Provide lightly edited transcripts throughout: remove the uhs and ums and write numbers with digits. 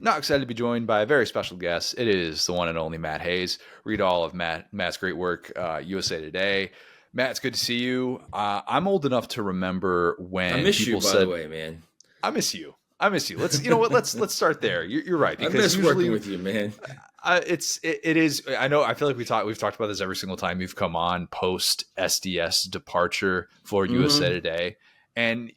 Not excited to be joined by a very special guest. It is the one and only Matt Hayes. Read all of Matt's great work, USA Today. Matt, it's good to see you. I'm old enough to remember I when miss you, people by the said, way, man. "I miss you. I miss you." Let's, you know what? Let's start there. You're right I because miss working usually with you, man. it is. I know. I feel like we've talked about this every single time you've come on post SDS departure for USA hmm Today, and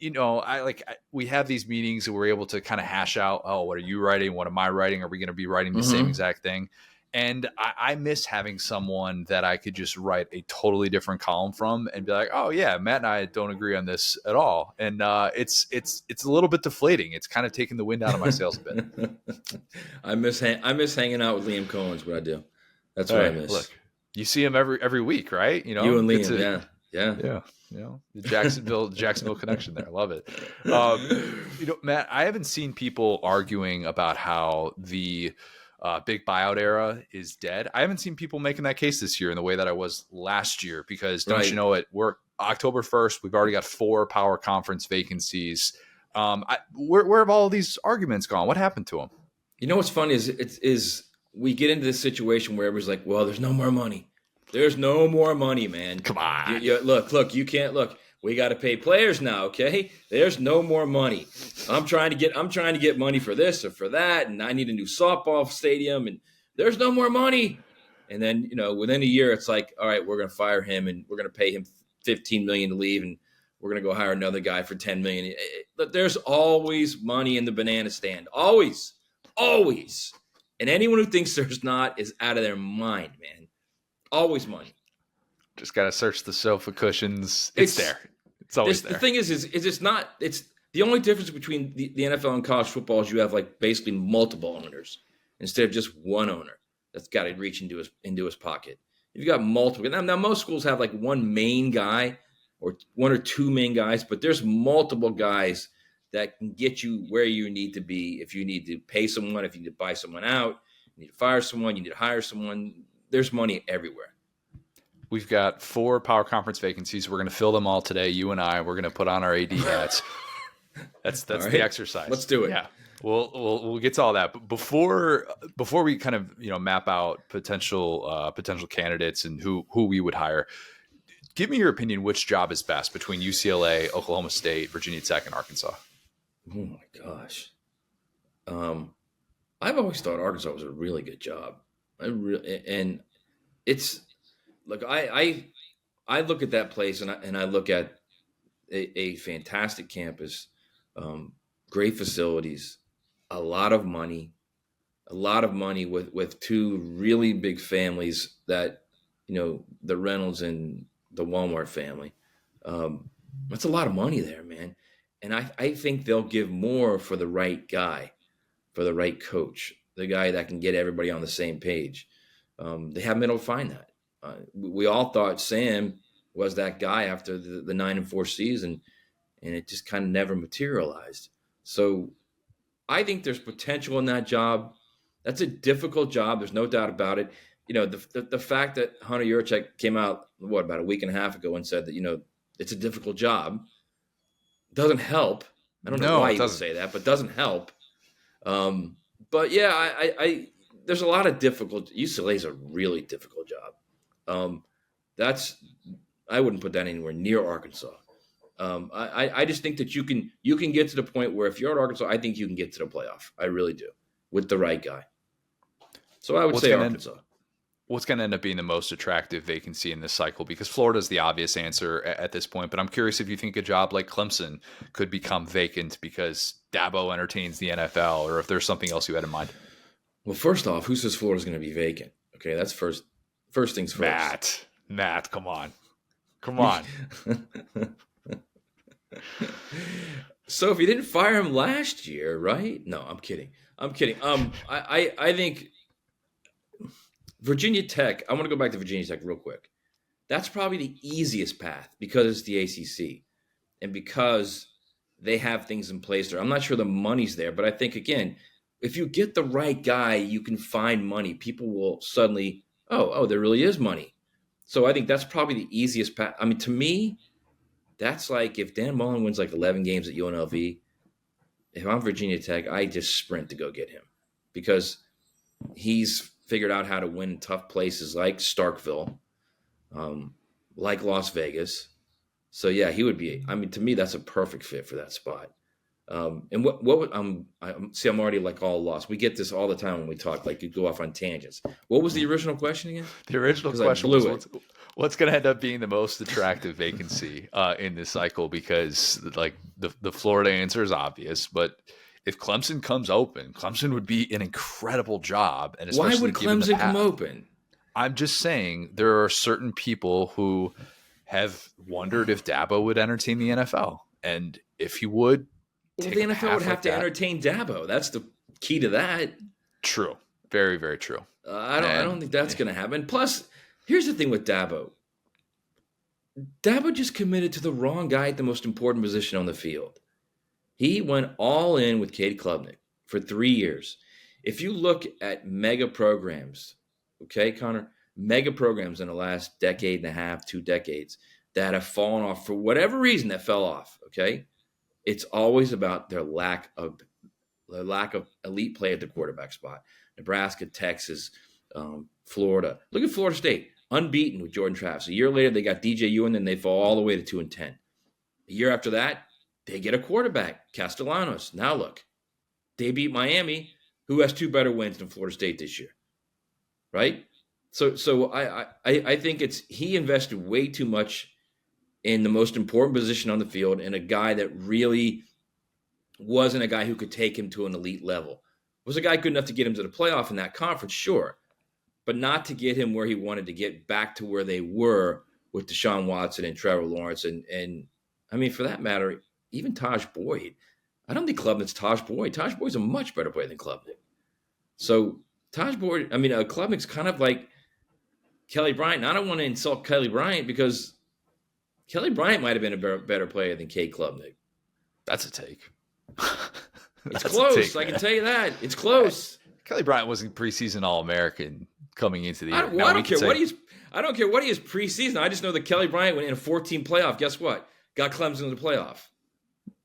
we have these meetings and we're able to kind of hash out. Oh, what are you writing? What am I writing? Are we going to be writing the same hmm exact thing? And I miss having someone that I could just write a totally different column from and be like, oh yeah, Matt and I don't agree on this at all. And it's a little bit deflating. It's kind of taking the wind out of my sails a bit. I miss hanging out with Liam Cohen's what I do. That's what I Hey, look, miss. you see him every week, right? You and Get Liam, to yeah, yeah. yeah, the Jacksonville connection there. I love it. Matt, I haven't seen people arguing about how the big buyout era is dead. I haven't seen people making that case this year in the way that I was last year because don't you Right. know it? We're October 1st. We've already got 4 power conference vacancies. Where have all of these arguments gone? What happened to them? You know what's funny is we get into this situation where everybody's like, "Well, there's no more money. There's no more money, man. Come on. Look. You can't look. We got to pay players now. Okay, there's no more money. I'm trying to get money for this or for that, and I need a new softball stadium, and there's no more money. And then within a year, it's like, all right, we're going to fire him, and we're going to pay him 15 million to leave, and we're going to go hire another guy for 10 million. There's always money in the banana stand. Always. Always. And anyone who thinks there's not is out of their mind, man. Always money. Just got to search the sofa cushions. It's It's there. It's always the there. thing is it's not. It's the only difference between the NFL and college football is you have like basically multiple owners instead of just one owner that's got to reach into his pocket. You've got multiple. Now most schools have like one main guy or one or two main guys, but there's multiple guys that can get you where you need to be. If you need to pay someone, if you need to buy someone out, you need to fire someone, you need to hire someone. There's money everywhere. We've got 4 power conference vacancies. We're going to fill them all today. You and I, we're going to put on our AD hats. That's All right. the exercise. Let's do it. Yeah. We'll get to all that. But before we kind of, map out potential candidates and who we would hire, give me your opinion which job is best between UCLA, Oklahoma State, Virginia Tech, and Arkansas. Oh my gosh. I've always thought Arkansas was a really good job. And it's look, I look at that place and I look at a fantastic campus, great facilities, a lot of money with 2 really big families that, the Reynolds and the Walmart family. That's a lot of money there, man. And I think they'll give more for the right guy, for the right coach, the guy that can get everybody on the same page. They haven't been able to find that. We all thought Sam was that guy after the 9-4 season, and it just kind of never materialized. So I think there's potential in that job. That's a difficult job. There's no doubt about it. The fact that Hunter Yurachek came out, about a week and a half ago and said that, it's a difficult job doesn't help. I don't know No, why it he would doesn't. say that, but doesn't help. But yeah, I there's a lot of difficult. UCLA is a really difficult job. That's I wouldn't put that anywhere near Arkansas. I just think that you can get to the point where if you're at Arkansas, I think you can get to the playoff. I really do with the right guy. So I would What's say going to Arkansas. what's going to end up being the most attractive vacancy in this cycle? Because Florida's the obvious answer at this point, but I'm curious if you think a job like Clemson could become vacant because Dabo entertains the NFL, or if there's something else you had in mind. Well, first off, who says Florida's going to be vacant? Okay, that's first things first. Matt, come on. Come on. So if you didn't fire him last year, right? No, I'm kidding. I think Virginia Tech. I want to go back to Virginia Tech real quick. That's probably the easiest path because it's the ACC and because they have things in place there. I'm not sure the money's there, but I think again, if you get the right guy, you can find money. People will suddenly, oh, there really is money. So I think that's probably the easiest path. I mean, to me, that's like if Dan Mullen wins like 11 games at UNLV, if I'm Virginia Tech, I just sprint to go get him. because he's figured out how to win tough places like Starkville, like Las Vegas. So yeah, he would be. I mean, to me, that's a perfect fit for that spot. And what would see? I'm already like all lost. We get this all the time when we talk. Like you go off on tangents. What was the original question again? The original Because I question was blew it. what's going to end up being the most attractive vacancy in this cycle? Because like the Florida answer is obvious, but if Clemson comes open, Clemson would be an incredible job, and Why especially would given the Clemson come path. open? I'm just saying there are certain people who have wondered if Dabo would entertain the NFL, and if he would Well, take the a NFL would path have like to that. entertain Dabo. That's the key to that. True, very very true. I don't think that's going to happen. Plus, here's the thing with Dabo. Dabo just committed to the wrong guy at the most important position on the field. He went all in with Cade Klubnik for 3 years. If you look at mega programs, okay, Connor, mega programs in the last decade and a half, 2 decades that have fallen off for whatever reason that fell off, okay, it's always about their lack of elite play at the quarterback spot. Nebraska, Texas, Florida. Look at Florida State, unbeaten with Jordan Travis. A year later, they got DJ Ewan, and they fall all the way to 2-10. A year after that, they get a quarterback, Castellanos. Now look, they beat Miami, who has 2 better wins than Florida State this year, right? So I think he invested way too much in the most important position on the field and a guy that really wasn't a guy who could take him to an elite level. Was a guy good enough to get him to the playoff in that conference? Sure. But not to get him where he wanted to get back to where they were with Deshaun Watson and Trevor Lawrence. And I mean, for that matter, even Taj Boyd. I don't think Klubnik's Taj Boyd. Taj Boyd's a much better player than Klubnik. So Taj Boyd, I mean, Klubnik's kind of like Kelly Bryant. And I don't want to insult Kelly Bryant because Kelly Bryant might have been a better player than Cade Klubnik. That's a take. It's close. I can tell you that. It's close. Kelly Bryant wasn't preseason All-American coming into the year. I don't care what he is preseason. I just know that Kelly Bryant went in a 14 playoff. Guess what? Got Clemson in the playoff.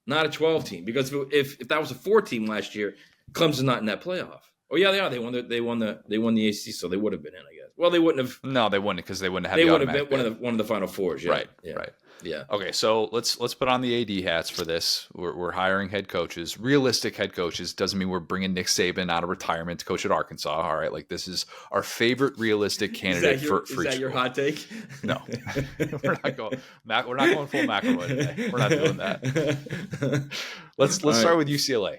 Not a 12 team. Because if that was a 4 team last year, Clemson's not in that playoff. Oh yeah, they are. They won the ACC, so they would have been in, I guess. Well, they wouldn't have. No, they wouldn't because they wouldn't have. They would have been one of the Final Fours. Yeah. Right. Yeah. Right. Yeah. Okay, so let's put on the AD hats for this. We're hiring head coaches, realistic head coaches. Doesn't mean we're bringing Nick Saban out of retirement to coach at Arkansas. All right, like this is our favorite realistic candidate for Is that your hot take? No, we're not going. We're not going full McElroy today. We're not doing that. Let's start with UCLA.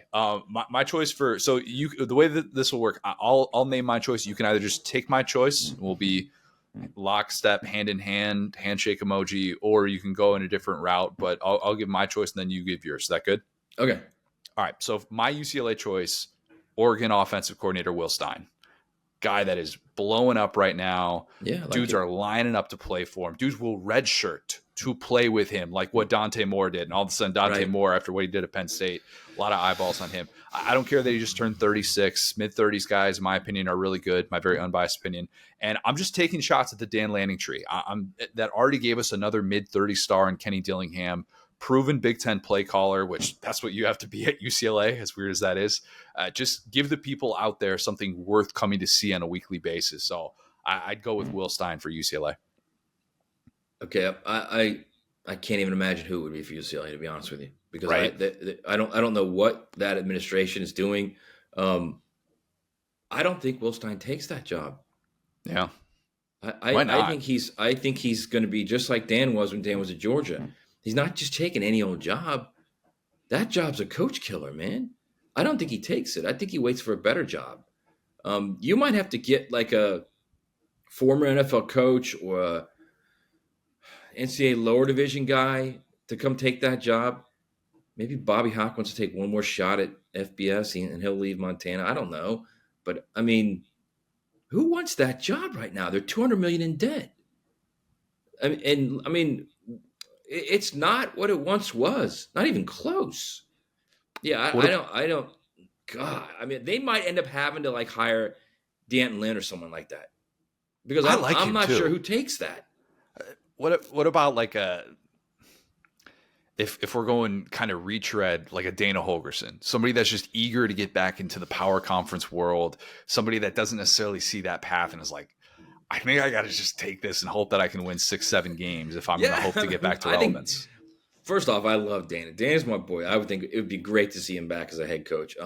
My choice for the way that this will work, I'll name my choice. You can either just take my choice. We'll be lockstep, hand in hand, handshake emoji, or you can go in a different route, but I'll give my choice and then you give yours. Is that good? Okay. All right. So my UCLA choice, Oregon offensive coordinator Will Stein. Guy that is blowing up right now. Yeah. Dudes are lining up to play for him. Dudes will redshirt to play with him, like what Dante Moore did. And all of a sudden, Dante Moore, after what he did at Penn State, a lot of eyeballs on him. I don't care that he just turned 36. Mid-30s guys, in my opinion, are really good. My very unbiased opinion. And I'm just taking shots at the Dan Lanning tree. That already gave us another mid-30 star in Kenny Dillingham. Proven Big Ten play caller, which that's what you have to be at UCLA, as weird as that is. Just give the people out there something worth coming to see on a weekly basis. So I'd go with Will Stein for UCLA. Okay, I can't even imagine who it would be for UCLA, to be honest with you, because I don't know what that administration is doing. I don't think Will Stein takes that job. Yeah, Why not? I think he's going to be just like Dan was when Dan was at Georgia. He's not just taking any old job. That job's a coach killer, man. I don't think he takes it. I think he waits for a better job. You might have to get like a former NFL coach or a NCAA lower division guy to come take that job. Maybe Bobby Hawk wants to take one more shot at FBS and he'll leave Montana. I don't know. But, I mean, who wants that job right now? They're $200 million in debt. I mean, it's not what it once was. Not even close. Yeah, I don't. God, I mean, they might end up having to like hire D'Anton Lynn or someone like that because I'm not sure who takes that. What about like a if we're going kind of retread, like a Dana Holgerson, somebody that's just eager to get back into the power conference world, somebody that doesn't necessarily see that path and is like, I think I got to just take this and hope that I can win 6-7 games if I'm going to Yeah, hope to get back to I think relevance. first off, I love Dana. Dana's my boy. I would think it would be great to see him back as a head coach.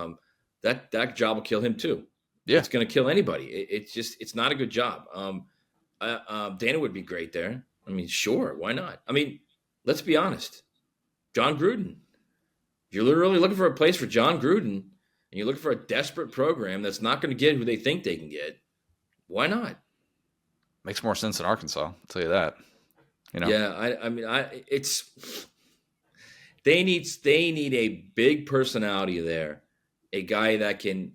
That job will kill him too. Yeah, It's going to kill anybody. It's not a good job. Dana would be great there. I mean, sure, why not? I mean, let's be honest. John Gruden. If you're literally looking for a place for John Gruden and you're looking for a desperate program that's not going to get who they think they can get, why not? makes more sense in Arkansas. I'll tell you that. Yeah, I mean, it's they need a big personality there, a guy that can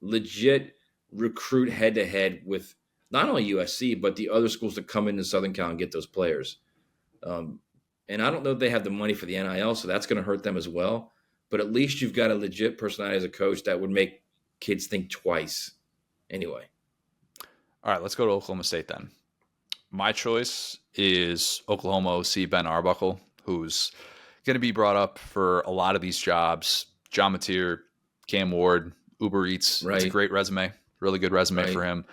legit recruit head to head with not only USC but the other schools that come into Southern Cal and get those players. And I don't know if they have the money for the NIL, so that's going to hurt them as well. But at least you've got a legit personality as a coach that would make kids think twice. Anyway. All right, let's go to Oklahoma State then. My choice is Oklahoma OC Ben Arbuckle, who's going to be brought up for a lot of these jobs. John Mateer, Cam Ward, Uber Eats. Right. It's a great resume. Really good resume Right. for him.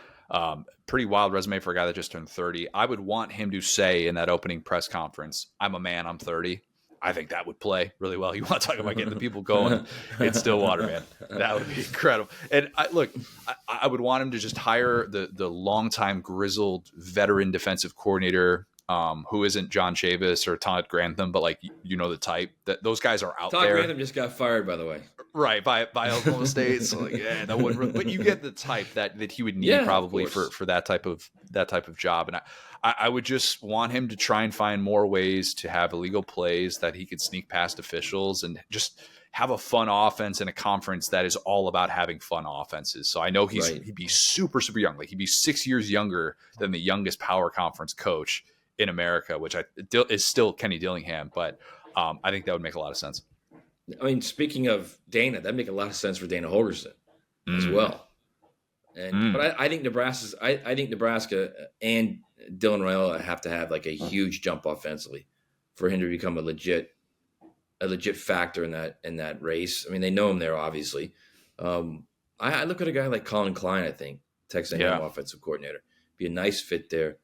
Pretty wild resume for a guy that just turned 30. I would want him to say in that opening press conference, I'm a man, I'm 30. I think that would play really well. You want to talk about getting the people going in Stillwater, man. That would be incredible. And I would want him to just hire the longtime grizzled veteran defensive coordinator who isn't John Chavis or Todd Grantham, but like, you know, the type that those guys are out Todd there. Grantham just got fired, by the way. Right, by Oklahoma State. So like, yeah, that wouldn't really, but you get the type that he would need probably for that type of job. And I would just want him to try and find more ways to have illegal plays that he could sneak past officials and just have a fun offense in a conference that is all about having fun offenses. So I know he'd be super, super young. Like he'd be 6 years younger than the youngest power conference coach in America, which is still Kenny Dillingham. But I think that would make a lot of sense. I mean, speaking of Dana, that'd make a lot of sense for Dana Holgerson as well. And but I think Nebraska and Dylan Raiola have to have like a huge jump offensively for him to become a legit factor in that race. I mean, they know him there, obviously. I look at a guy like Colin Klein, I think, Texas A&M offensive coordinator. Be a nice fit there.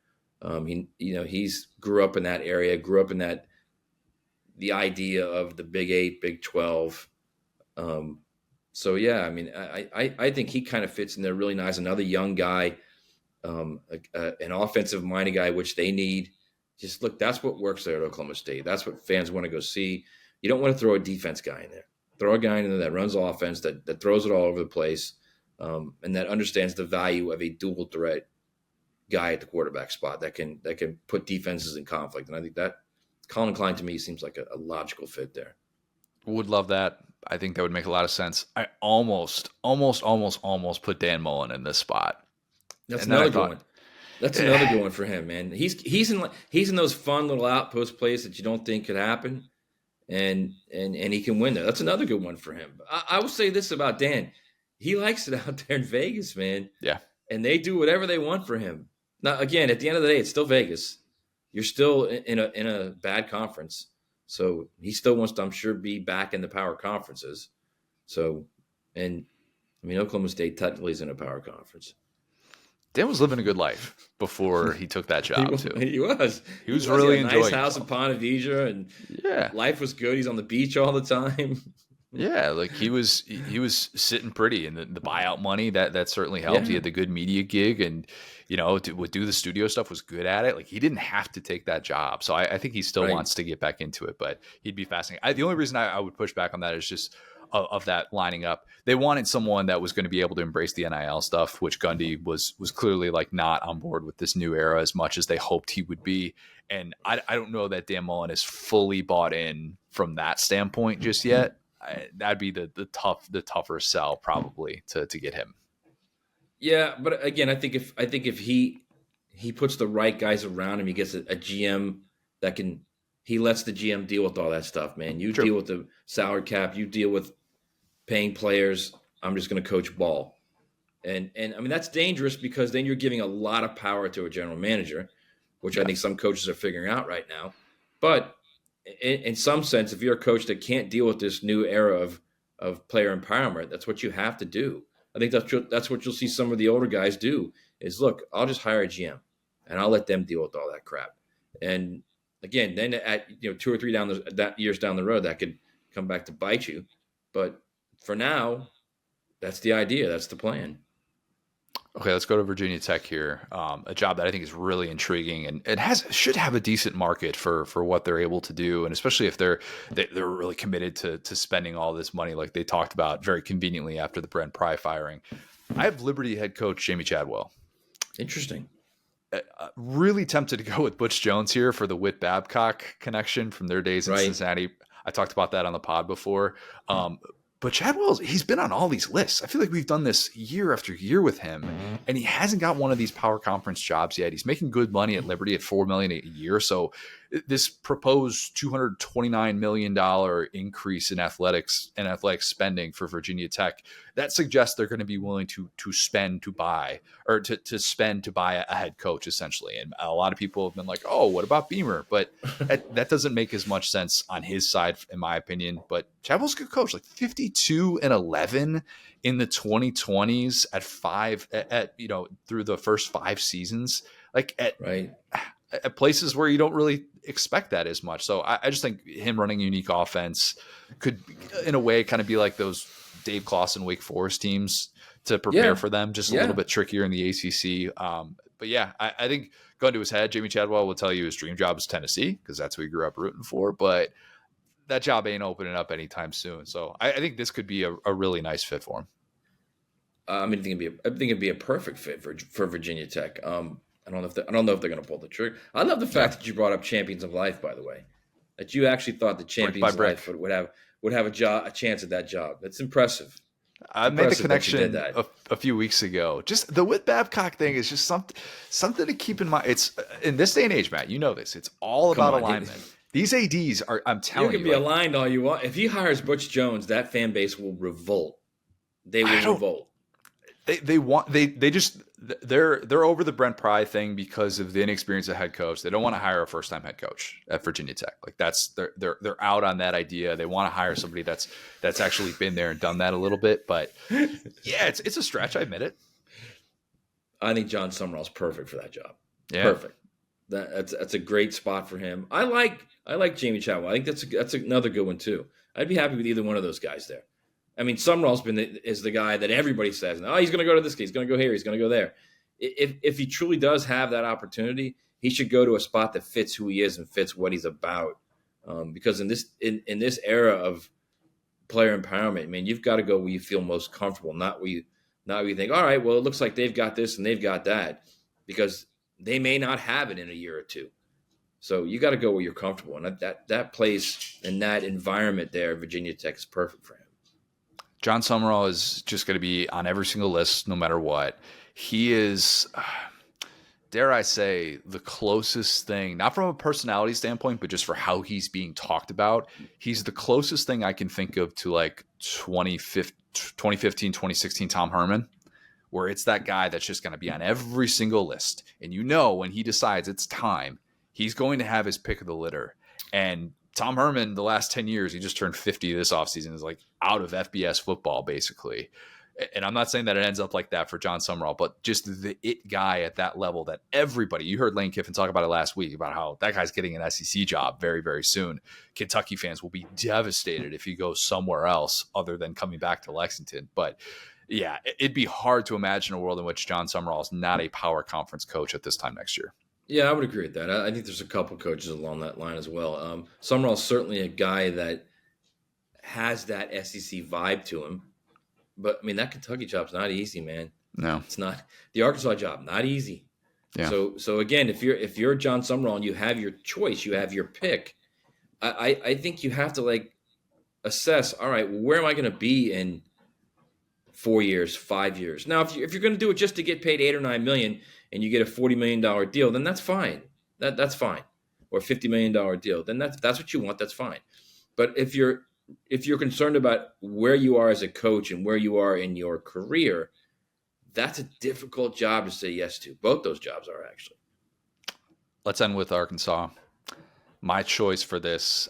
He's grew up in that area, grew up in the idea of the Big 8, Big 12. So yeah, I mean, I think he kind of fits in there really nice. Another young guy, an offensive minded guy, which they need. Just look, that's what works there at Oklahoma State. That's what fans want to go see. You don't want to throw a defense guy in there. Throw a guy in there that runs offense, that throws it all over the place, and that understands the value of a dual threat guy at the quarterback spot that can put defenses in conflict. And I think that Colin Klein to me seems like a logical fit there. Would love that. I think that would make a lot of sense. I almost put Dan Mullen in this spot. That's another good one. That's another good one for him, man. He's in those fun little outpost plays that you don't think could happen, and he can win there. That's another good one for him. I will say this about Dan: he likes it out there in Vegas, man. Yeah, and they do whatever they want for him. Now, again, at the end of the day, it's still Vegas. You're still in a bad conference, so he still wants to, I'm sure, be back in the power conferences. So, and I mean, Oklahoma State technically is in a power conference. Dan was living a good life before he took that job too. He was really he had a nice house in Ponte Vedra, and life was good. He's on the beach all the time. Yeah, like he was sitting pretty, and the buyout money that certainly helped. He had the good media gig, and would do the studio stuff, was good at it. Like he didn't have to take that job, so I think he still wants to get back into it. But he'd be fascinating. The only reason I would push back on that is just of that lining up. They wanted someone that was going to be able to embrace the NIL stuff, which Gundy was clearly like not on board with this new era as much as they hoped he would be. And I don't know that Dan Mullen is fully bought in from that standpoint just yet. That'd be the tougher sell probably to get him. Yeah, but again, I think if he puts the right guys around him, he gets a GM that he lets the GM deal with all that stuff, man. You deal with the salary cap, you deal with paying players. I'm just going to coach ball. And I mean, that's dangerous because then you're giving a lot of power to a general manager, which I think some coaches are figuring out right now. But in some sense, if you're a coach that can't deal with this new era of player empowerment, that's what you have to do. I think that's what you'll see some of the older guys do is, look, I'll just hire a GM and I'll let them deal with all that crap. And again, then at 2 or 3 years down the road, that could come back to bite you. But for now, that's the idea. That's the plan. Okay, let's go to Virginia Tech here. A job that I think is really intriguing and it should have a decent market for what they're able to do, and especially if they're really committed to spending all this money like they talked about very conveniently after the Brent Pry firing. I have Liberty head coach Jamie Chadwell. Interesting. Really tempted to go with Butch Jones here for the Whit Babcock connection from their days in Right. Cincinnati. I talked about that on the pod before. But Chadwell's, he's been on all these lists. I feel like we've done this year after year with him, and he hasn't got one of these power conference jobs yet. He's making good money at Liberty at $4 million a year. So this proposed $229 million increase in athletic spending for Virginia Tech, that suggests they're going to be willing to spend to buy, or to spend to buy a head coach, essentially. And a lot of people have been like, oh, what about Beamer? But that doesn't make as much sense on his side, in my opinion. But Chadwell's a good coach, like 52-11 in the 2020s through the first 5 seasons, like at places where you don't really expect that as much. So I just think him running a unique offense could, in a way, kind of be like those Dave Clawson Wake Forest teams to prepare for them, just a little bit trickier in the ACC. But yeah, I think going to his head, Jamie Chadwell will tell you his dream job is Tennessee because that's who he grew up rooting for. But that job ain't opening up anytime soon. So I think this could be a really nice fit for him. I think it'd be a perfect fit for Virginia Tech. I don't know if they're going to pull the trigger. I love the fact that you brought up Champions of Life, by the way, that you actually thought the Champions of Life would have a chance at that job. That's impressive. I made the connection a few weeks ago. Just the Whit Babcock thing is just something to keep in mind. It's in this day and age, Matt, you know this. It's all about alignment. These ADs are, I'm telling you. You can be aligned all you want. If he hires Butch Jones, that fan base will revolt. They will revolt. They're over the Brent Pry thing because of the inexperience of head coach. They don't want to hire a first time head coach at Virginia Tech. Like they're out on that idea. They want to hire somebody that's actually been there and done that a little bit. But yeah, it's a stretch. I admit it. I think John Summerall's perfect for that job. Yeah. Perfect. That's a great spot for him. I like Jamie Chadwell. I think that's another good one too. I'd be happy with either one of those guys there. I mean, Summerall's is the guy that everybody says, oh, he's going to go to this guy. He's going to go here. He's going to go there. If he truly does have that opportunity, he should go to a spot that fits who he is and fits what he's about. Because in this era of player empowerment, I mean, you've got to go where you feel most comfortable, not where you think, all right, well, it looks like they've got this and they've got that, because they may not have it in a year or two. So you got to go where you're comfortable, and that place and that environment there, Virginia Tech, is perfect for him. John Summerall is just going to be on every single list, no matter what. He is, dare I say, the closest thing, not from a personality standpoint, but just for how he's being talked about. He's the closest thing I can think of to like 2015, 2016 Tom Herman, where it's that guy that's just going to be on every single list. And when he decides it's time, he's going to have his pick of the litter. And Tom Herman, the last 10 years, he just turned 50 this offseason, is like out of FBS football, basically. And I'm not saying that it ends up like that for John Summerall, but just the it guy at that level that everybody, you heard Lane Kiffin talk about it last week, about how that guy's getting an SEC job very, very soon. Kentucky fans will be devastated if he goes somewhere else other than coming back to Lexington. But yeah, it'd be hard to imagine a world in which John Summerall is not a power conference coach at this time next year. Yeah, I would agree with that. I think there's a couple coaches along that line as well. Summerall's certainly a guy that has that SEC vibe to him. But, I mean, that Kentucky job's not easy, man. No. It's not. The Arkansas job, not easy. Yeah. So again, if you're John Summerall and you have your choice, you have your pick, I think you have to, assess, all right, well, where am I going to be in 4 years, 5 years? Now, if you're going to do it just to get paid $8 or $9 million and you get a $40 million deal, then that's fine. That's fine. Or a $50 million deal, then that's what you want. That's fine. But if you're concerned about where you are as a coach and where you are in your career, that's a difficult job to say yes to. Both those jobs are, actually. Let's end with Arkansas. my choice for this,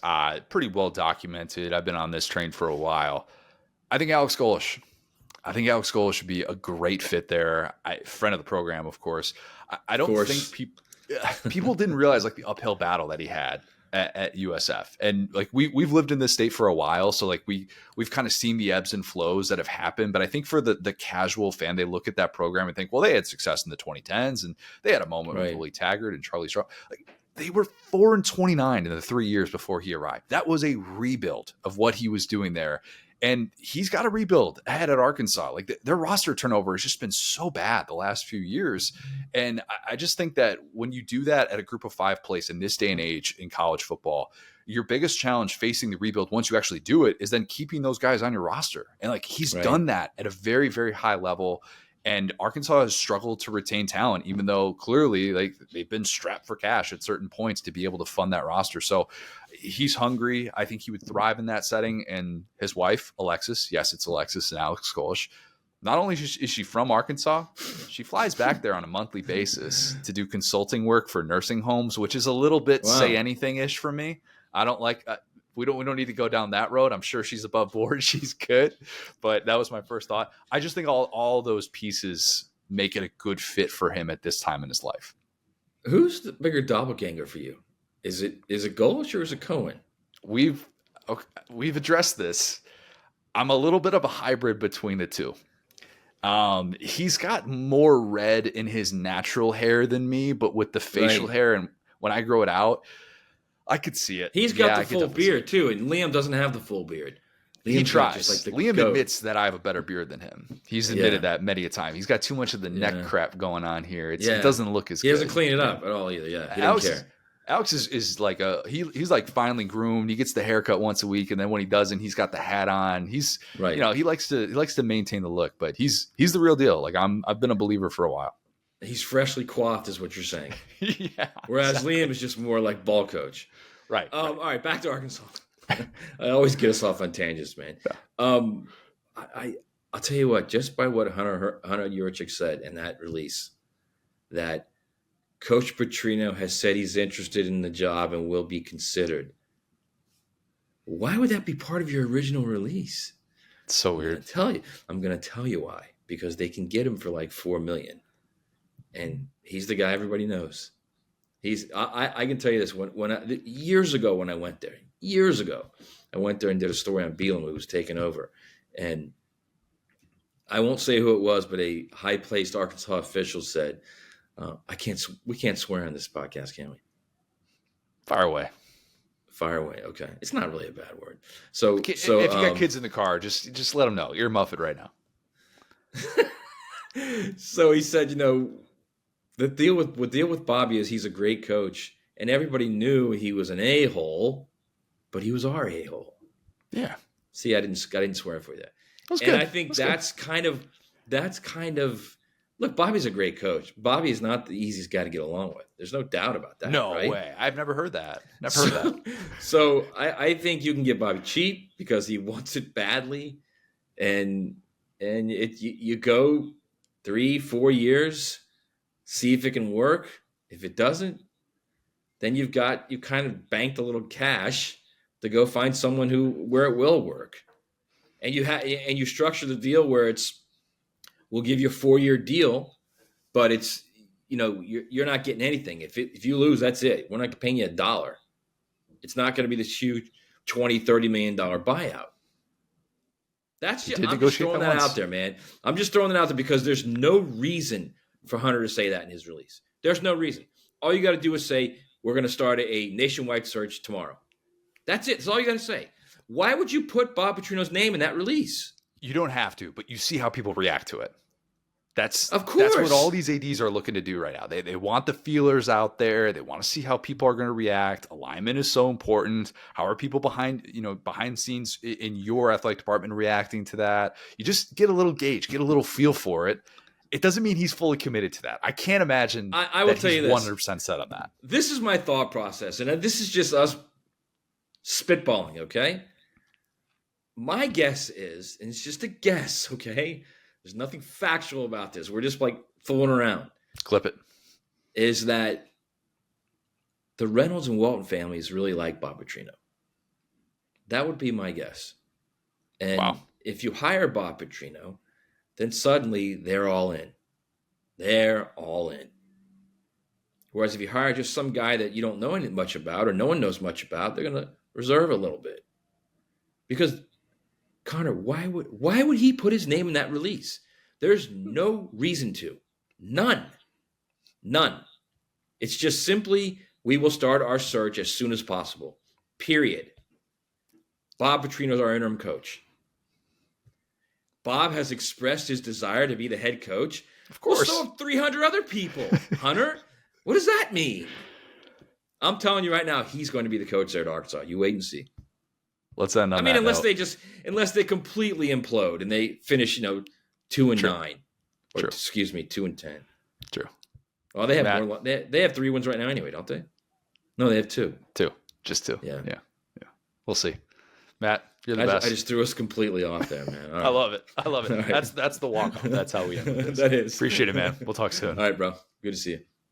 pretty well documented. I've been on this train for a while. I think Alex Golesh. I think Alex Golesh should be a great fit there. Friend of the program, of course. I Of don't think course. people didn't realize like the uphill battle that he had at USF, and like we've lived in this state for a while, so like we've kind of seen the ebbs and flows that have happened. But I think for the casual fan, they look at that program and think, well, they had success in the 2010s, and they had a moment with Right. Willie Taggart and Charlie Straw. Like they were 4-29 in the 3 years before he arrived. That was a rebuild of what he was doing there. And he's got to rebuild ahead at Arkansas. Like their roster turnover has just been so bad the last few years. And I just think that when you do that at a group of 5 place in this day and age in college football, your biggest challenge facing the rebuild once you actually do it is then keeping those guys on your roster. And like he's Right. done that at a very, very high level. And Arkansas has struggled to retain talent, even though clearly like they've been strapped for cash at certain points to be able to fund that roster. So he's hungry. I think he would thrive in that setting. And his wife, Alexis, yes, it's Alexis and Alex Golesh. Not only is she from Arkansas, she flies back there on a monthly basis to do consulting work for nursing homes, which is a little bit say Wow. anything ish for me. I don't like. We don't need to go down that road. I'm sure she's above board. She's good, but that was my first thought. I just think all those pieces make it a good fit for him at this time in his life. Who's the bigger doppelganger for you? Is it Golesh or is it Cohen? We've addressed this. I'm a little bit of a hybrid between the two. He's got more red in his natural hair than me, but with the facial Right. hair and when I grow it out, I could see it. He's got I the could full definitely see it. beard too, and Liam doesn't have the full beard. He Liam's got tries. just like the Liam goat. admits that I have a better beard than him. He's admitted Yeah. that many a time. He's got too much of the neck Yeah. crap going on here. It Yeah. doesn't look as He good. doesn't clean it up at all either. Yeah, he Alex doesn't is, care. Alex is like he's like finely groomed. He gets the haircut once a week, and then when he doesn't, he's got the hat on. He's Right. he likes to maintain the look, but he's the real deal. Like I've been a believer for a while. He's freshly coiffed, is what you're saying. Yeah. Whereas exactly. Liam is just more like ball coach. Right. All right, back to Arkansas. I always get us off on tangents, man. I'll tell you what. Just by what Hunter Yurchik said in that release, that Coach Petrino has said he's interested in the job and will be considered. Why would that be part of your original release? It's so weird. I'm going to tell you why. Because they can get him for like $4 million, and he's the guy everybody knows. I can tell you this. Years ago when I went there, I went there and did a story on Bielema, who was taken over, and I won't say who it was, but a high-placed Arkansas official said, we can't swear on this podcast, can we? Fire away. Fire away. Okay. It's not really a bad word. So If you got kids in the car, just let them know. You're muffled right now. So he said, the deal with Bobby is he's a great coach, and everybody knew he was an a-hole, but he was our a-hole. Yeah. See, I didn't swear for that. That's And good. I think that's kind of look, Bobby's a great coach. Bobby is not the easiest guy to get along with. There's no doubt about that. No right? way. I've never heard that. Never heard that. So I think you can get Bobby cheap because he wants it badly, and you go 3-4 years, see if it can work. If it doesn't, then you kind of banked a little cash to go find someone where it will work, and you structure the deal where we'll give you a 4-year deal, but it's you're not getting anything. If you lose, that's it. We're not paying you $1. It's not going to be this huge $20-30 million buyout. I'm just throwing that out there, man. I'm just throwing it out there because there's no reason for Hunter to say that in his release. There's no reason. All you got to do is say, we're going to start a nationwide search tomorrow. That's it. That's all you got to say. Why would you put Bob Petrino's name in that release? You don't have to, but you see how people react to it. Of course. That's what all these ADs are looking to do right now. They want the feelers out there. They want to see how people are going to react. Alignment is so important. How are people behind scenes in your athletic department reacting to that? You just get a little gauge, get a little feel for it. It doesn't mean he's fully committed to that. I can't imagine I will tell you this. 100% set on that. This is my thought process, and this is just us spitballing, okay? My guess is, and it's just a guess, okay? There's nothing factual about this. We're just like fooling around. Clip it. Is that the Reynolds and Walton families really like Bob Petrino. That would be my guess. And Wow. if you hire Bob Petrino, then suddenly they're all in. They're all in. Whereas if you hire just some guy that you don't know anything much about or no one knows much about, they're going to reserve a little bit. Because, Connor, why would he put his name in that release? There's no reason to. None. It's just simply, we will start our search as soon as possible. Period. Bob Petrino's our interim coach. Bob has expressed his desire to be the head coach. Of course. Well, so have 300 other people. Hunter, what does that mean? I'm telling you right now, he's going to be the coach there at Arkansas. You wait and see. Let's end on that. I mean, unless they completely implode and they finish, 2-9. Or, True. excuse me, 2-10. True. Well, they have more. They have 3 wins right now anyway, don't they? No, they have 2. 2. Just 2. Yeah. We'll see. Matt, you're the best. I just threw us completely off there, man. All right. I love it. Right. That's the walk-off. That's how we end with this. That is. Appreciate it, man. We'll talk soon. All right, bro. Good to see you.